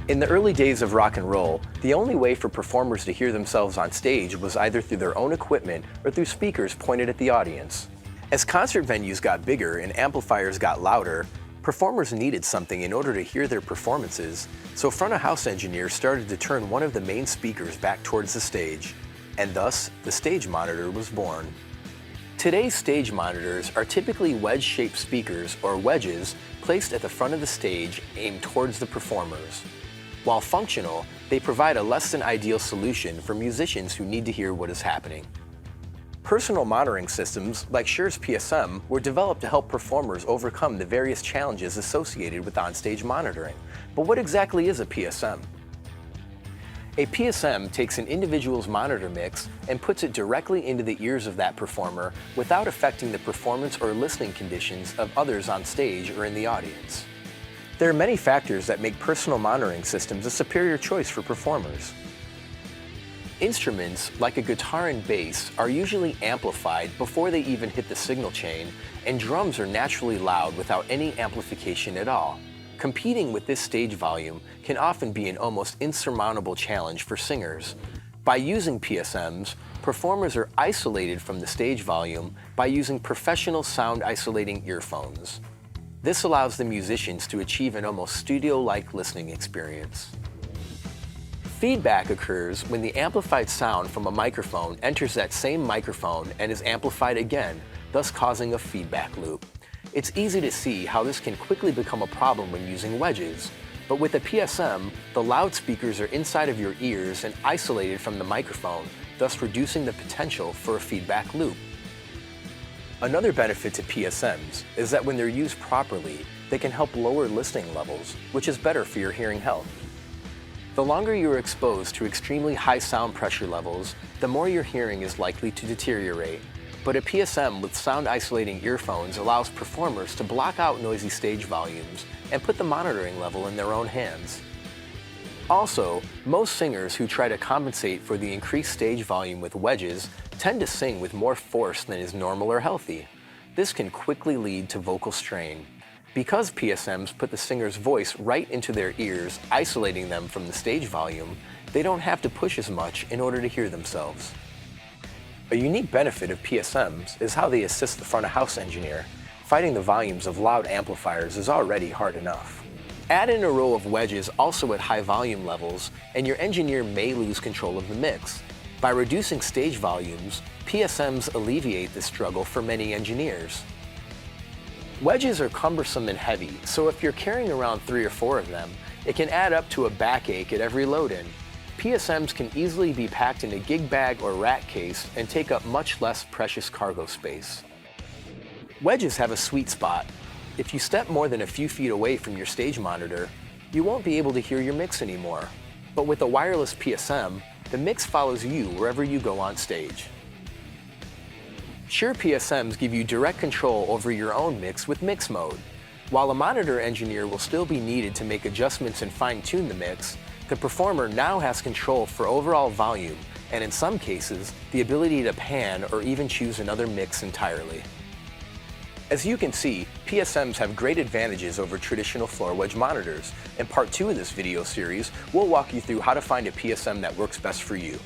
In the early days of rock and roll, the only way for performers to hear themselves on stage was either through their own equipment or through speakers pointed at the audience. As concert venues got bigger and amplifiers got louder, performers needed something in order to hear their performances, so front-of-house engineers started to turn one of the main speakers back towards the stage, and thus the stage monitor was born. Today's stage monitors are typically wedge-shaped speakers or wedges placed at the front of the stage aimed towards the performers. While functional, they provide a less than ideal solution for musicians who need to hear what is happening. Personal monitoring systems like Shure's PSM were developed to help performers overcome the various challenges associated with onstage monitoring. But what exactly is a PSM? A PSM takes an individual's monitor mix and puts it directly into the ears of that performer without affecting the performance or listening conditions of others on stage or in the audience. There are many factors that make personal monitoring systems a superior choice for performers. Instruments, like a guitar and bass, are usually amplified before they even hit the signal chain, and drums are naturally loud without any amplification at all. Competing with this stage volume can often be an almost insurmountable challenge for singers. By using PSMs, performers are isolated from the stage volume by using professional sound isolating earphones. This allows the musicians to achieve an almost studio-like listening experience. Feedback occurs when the amplified sound from a microphone enters that same microphone and is amplified again, thus causing a feedback loop. It's easy to see how this can quickly become a problem when using wedges, but with a PSM, the loudspeakers are inside of your ears and isolated from the microphone, thus reducing the potential for a feedback loop. Another benefit to PSMs is that when they're used properly, they can help lower listening levels, which is better for your hearing health. The longer you are exposed to extremely high sound pressure levels, the more your hearing is likely to deteriorate. But a PSM with sound isolating earphones allows performers to block out noisy stage volumes and put the monitoring level in their own hands. Also, most singers who try to compensate for the increased stage volume with wedges tend to sing with more force than is normal or healthy. This can quickly lead to vocal strain. Because PSMs put the singer's voice right into their ears, isolating them from the stage volume, they don't have to push as much in order to hear themselves. A unique benefit of PSMs is how they assist the front-of-house engineer. Fighting the volumes of loud amplifiers is already hard enough. Add in a row of wedges also at high volume levels, and your engineer may lose control of the mix. By reducing stage volumes, PSMs alleviate this struggle for many engineers. Wedges are cumbersome and heavy, so if you're carrying around 3 or 4 of them, it can add up to a backache at every load-in. PSMs can easily be packed in a gig bag or rack case and take up much less precious cargo space. Wedges have a sweet spot. If you step more than a few feet away from your stage monitor, you won't be able to hear your mix anymore. But with a wireless PSM, the mix follows you wherever you go on stage. Shure PSMs give you direct control over your own mix with mix mode. While a monitor engineer will still be needed to make adjustments and fine-tune the mix, the performer now has control for overall volume, and in some cases, the ability to pan or even choose another mix entirely. As you can see, PSMs have great advantages over traditional floor wedge monitors. In part 2 of this video series, we'll walk you through how to find a PSM that works best for you.